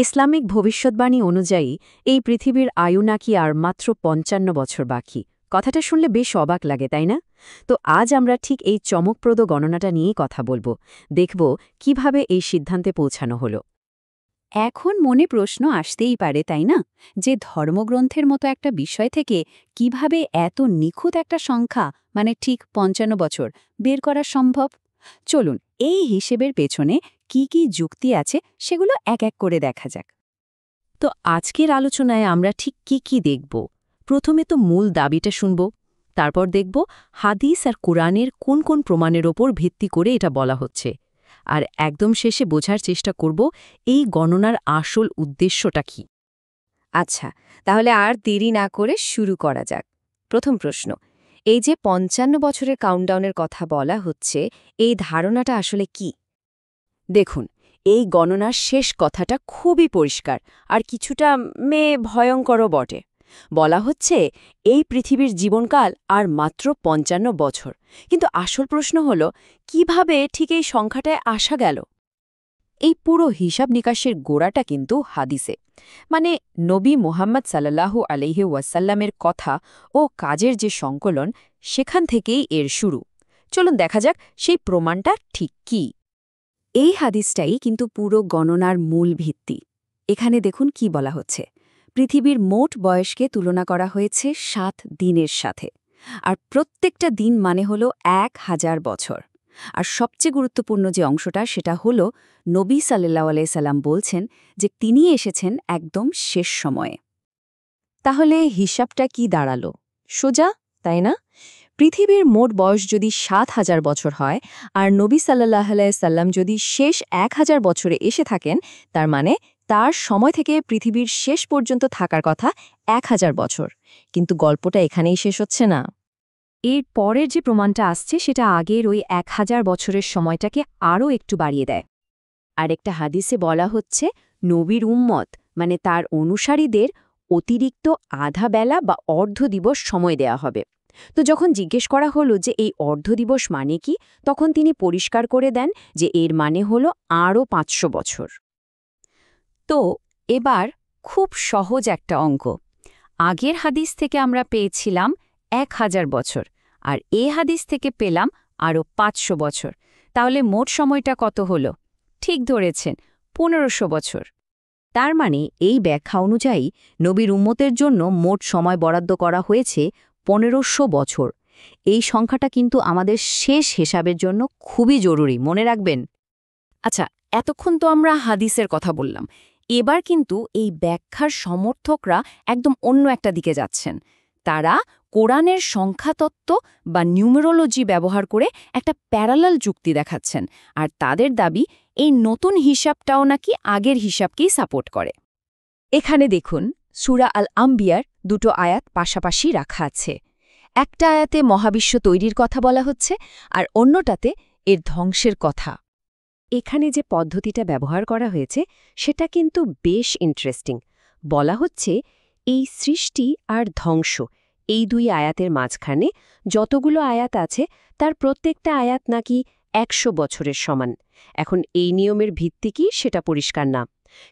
Islamic ভবিষ্যৎবাণী অনুযায়ী এই পৃথিবীর আয়ু নাকি আর মাত্র ৫৫ বছর বাকি। কথাটা শুনলে বেশ অবাক লাগে, তাই না? তো আজ আমরা ঠিক এই চমকপ্রদ গণনাটা নিয়েই কথা বলবো। দেখব কিভাবে এই সিদ্ধান্তে পৌঁছানো হলো। এখন মনে প্রশ্ন আসতেই পারে, তাই না, যে ধর্মগ্রন্থের মতো একটা বিষয় থেকে কিভাবে এত নিখুঁত একটা সংখ্যা, মানে ঠিক ৫৫ বছর বের করা সম্ভব। চলুন এই হিসেবের পেছনে কি কি যুক্তি আছে সেগুলো এক এক করে দেখা যাক। তো আজকের আলোচনায় আমরা ঠিক কি দেখব? প্রথমে তো মূল দাবিটা শুনব, তারপর দেখব হাদিস আর কোরআনের কোন কোন প্রমাণের ওপর ভিত্তি করে এটা বলা হচ্ছে, আর একদম শেষে বোঝার চেষ্টা করব এই গণনার আসল উদ্দেশ্যটা কি। আচ্ছা, তাহলে আর দেরি না করে শুরু করা যাক। প্রথম প্রশ্ন, এই যে ৫৫ বছরের কাউন্টডাউনের কথা বলা হচ্ছে, এই ধারণাটা আসলে কি? দেখুন, এই গণনার শেষ কথাটা খুবই পরিষ্কার আর কিছুটা ভয়ঙ্করও বটে। বলা হচ্ছে এই পৃথিবীর জীবনকাল আর মাত্র ৫৫ বছর। কিন্তু আসল প্রশ্ন হল, কিভাবে ঠিক এই সংখ্যাটায় আসা গেল? এই পুরো হিসাব নিকাশের গোড়াটা কিন্তু হাদিসে, মানে নবী মুহাম্মদ সাল্লাল্লাহু আলাইহি ওয়াসাল্লামের কথা ও কাজের যে সংকলন, সেখান থেকেই এর শুরু। চলুন দেখা যাক সেই প্রমাণটা ঠিক কী। এই হাদিসটাই কিন্তু পুরো গণনার মূল ভিত্তি। এখানে দেখুন কি বলা হচ্ছে। পৃথিবীর মোট বয়সকে তুলনা করা হয়েছে ৭ দিনের সাথে। আর প্রত্যেকটা দিন মানে হল ১,০০০ বছর। আর সবচেয়ে গুরুত্বপূর্ণ যে অংশটা, সেটা হল নবী সাল্লাল্লাহু আলাইহি সাল্লাম বলছেন যে তিনি এসেছেন একদম শেষ সময়ে। তাহলে হিসাবটা কি দাঁড়ালো? সোজা, তাই না? পৃথিবীর মোট বয়স যদি ৭,০০০ বছর হয় আর নবী সাল্লাল্লাহু আলাইহি সাল্লাম যদি শেষ ১,০০০ বছরে এসে থাকেন, তার মানে তার সময় থেকে পৃথিবীর শেষ পর্যন্ত থাকার কথা ১,০০০ বছর। কিন্তু গল্পটা এখানেই শেষ হচ্ছে না। এর পরের যে প্রমাণটা আসছে সেটা আগের ওই ১,০০০ বছরের সময়টাকে আরও একটু বাড়িয়ে দেয়। আরেকটা হাদিসে বলা হচ্ছে নবীর উম্মত, মানে তার অনুসারীদের অতিরিক্ত আধা বেলা বা অর্ধ দিবস সময় দেয়া হবে। তো যখন জিজ্ঞেস করা হলো যে এই অর্ধ দিবস মানে কি, তখন তিনি পরিষ্কার করে দেন যে এর মানে হলো আরও ৫০০ বছর। তো এবার খুব সহজ একটা অঙ্ক। আগের হাদিস থেকে আমরা পেয়েছিলাম ১,০০০ বছর, আর এ হাদিস থেকে পেলাম আরও ৫০০ বছর। তাহলে মোট সময়টা কত হলো? ঠিক ধরেছেন, ১৫০০ বছর। তার মানে এই ব্যাখ্যা অনুযায়ী নবীর উম্মতের জন্য মোট সময় বরাদ্দ করা হয়েছে ১৫০০ বছর। এই সংখ্যাটা কিন্তু আমাদের শেষ হিসাবের জন্য খুবই জরুরি, মনে রাখবেন। আচ্ছা, এতক্ষণ তো আমরা হাদিসের কথা বললাম। এবার কিন্তু এই ব্যাখ্যার সমর্থকরা একদম অন্য একটা দিকে যাচ্ছেন। তারা কোরআনের সংখ্যাতত্ত্ব বা নিউমেরোলজি ব্যবহার করে একটা প্যারালাল যুক্তি দেখাচ্ছেন, আর তাদের দাবি এই নতুন হিসাবটাও নাকি আগের হিসাবকেই সাপোর্ট করে। এখানে দেখুন, সূরা আল আম্বিয়ার দুটো আয়াত পাশাপাশি রাখা আছে। একটা আয়াতে মহাবিশ্ব তৈরির কথা বলা হচ্ছে আর অন্যটাতে এর ধ্বংসের কথা। এখানে যে পদ্ধতিটা ব্যবহার করা হয়েছে সেটা কিন্তু বেশ ইন্টারেস্টিং। বলা হচ্ছে এই সৃষ্টি আর ধ্বংস, এই দুই আয়াতের মাঝখানে যতগুলো আয়াত আছে তার প্রত্যেকটা আয়াত নাকি ১০০ বছরের সমান। এখন এই নিয়মের ভিত্তি কি সেটা পরিষ্কার না,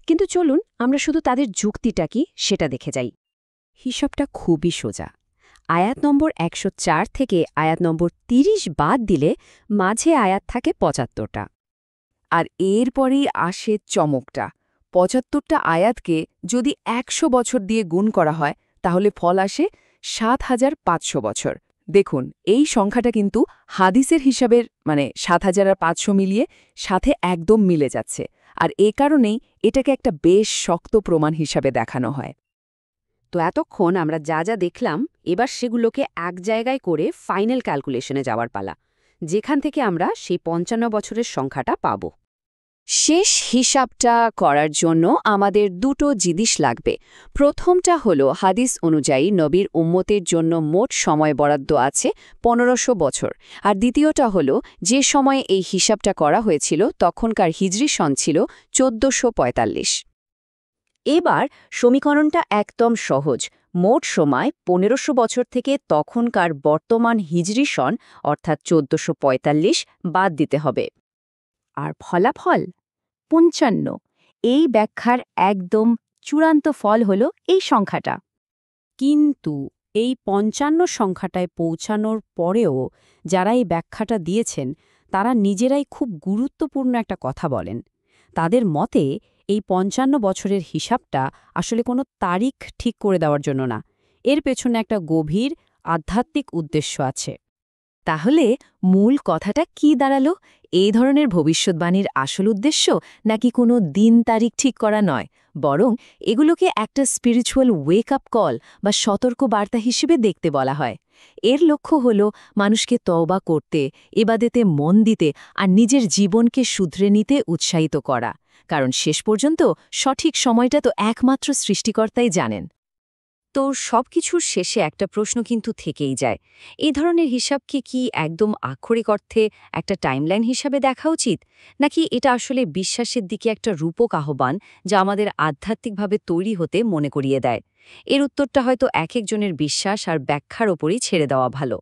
কিন্তু চলুন আমরা শুধু তাদের যুক্তিটা কি সেটা দেখে যাই। হিসাবটা খুবই সোজা। আয়াত নম্বর ১০৪ থেকে আয়াত নম্বর ৩০ বাদ দিলে মাঝে আয়াত থাকে ৭৫টা। আর এরপরেই আসে চমকটা। ৭৫টা আয়াতকে যদি ১০০ বছর দিয়ে গুণ করা হয়, তাহলে ফল আসে ৭,৫০০ বছর। দেখুন, এই সংখ্যাটা কিন্তু হাদিসের হিসাবের, মানে ৭,০০০ আর ৫০০ মিলিয়ে সাথে একদম মিলে যাচ্ছে। আর এ কারণেই এটাকে একটা বেশ শক্ত প্রমাণ হিসাবে দেখানো হয়। তো এতক্ষণ আমরা যা যা দেখলাম, এবার সেগুলোকে এক জায়গায় করে ফাইনাল ক্যালকুলেশনে যাওয়ার পালা, যেখান থেকে আমরা সেই ৫৫ বছরের সংখ্যাটা পাব। শেষ হিসাবটা করার জন্য আমাদের দুটো জিনিস লাগবে। প্রথমটা হলো হাদিস অনুযায়ী নবীর উম্মতের জন্য মোট সময় বরাদ্দ আছে ১৫০০ বছর, আর দ্বিতীয়টা হলো যে সময়ে এই হিসাবটা করা হয়েছিল তখনকার হিজরি সন ছিল ১৪৪৫। এবার সমীকরণটা একদম সহজ। মোট সময় ১৫০০ বছর থেকে তখনকার বর্তমান হিজরি সন অর্থাৎ ১৪৪৫ বাদ দিতে হবে। আর ফলাফল ৫৫। এই ব্যাখ্যার একদম চূড়ান্ত ফল হল এই সংখ্যাটা। কিন্তু এই ৫৫ সংখ্যাটায় পৌঁছানোর পরেও যারা এই ব্যাখ্যাটা দিয়েছেন তারা নিজেরাই খুব গুরুত্বপূর্ণ একটা কথা বলেন। তাদের মতে এই ৫৫ বছরের হিসাবটা আসলে কোনো তারিখ ঠিক করে দেওয়ার জন্য না, এর পেছনে একটা গভীর আধ্যাত্মিক উদ্দেশ্য আছে। তাহলে মূল কথাটা কি দাঁড়ালো? এই ধরনের ভবিষ্যৎবাণীর আসল উদ্দেশ্য নাকি কোনো দিন তারিখ ঠিক করা নয়, বরং এগুলোকে একটা স্পিরিচুয়াল ওয়েক আপ কল বা সতর্ক বার্তা হিসেবে দেখতে বলা হয়। এর লক্ষ্য হল মানুষকে তওবা করতে, ইবাদতে মন দিতে আর নিজের জীবনকে শুধরে নিতে উৎসাহিত করা, কারণ শেষ পর্যন্ত সঠিক সময়টা তো একমাত্র সৃষ্টিকর্তাই জানেন। তো সবকিছুর শেষে একটা প্রশ্ন কিন্তু থেকেই যায়, এই ধরনের হিসাবকে কি একদম আক্ষরিক অর্থে একটা টাইমলাইন হিসাবে দেখা উচিত, নাকি এটা আসলে বিশ্বাসের দিকে একটা রূপক আহ্বান যা আমাদের আধ্যাত্মিকভাবে তৈরি হতে মনে করিয়ে দেয়? এর উত্তরটা হয়তো এক একজনের বিশ্বাস আর ব্যাখ্যার ওপরই ছেড়ে দেওয়া ভালো।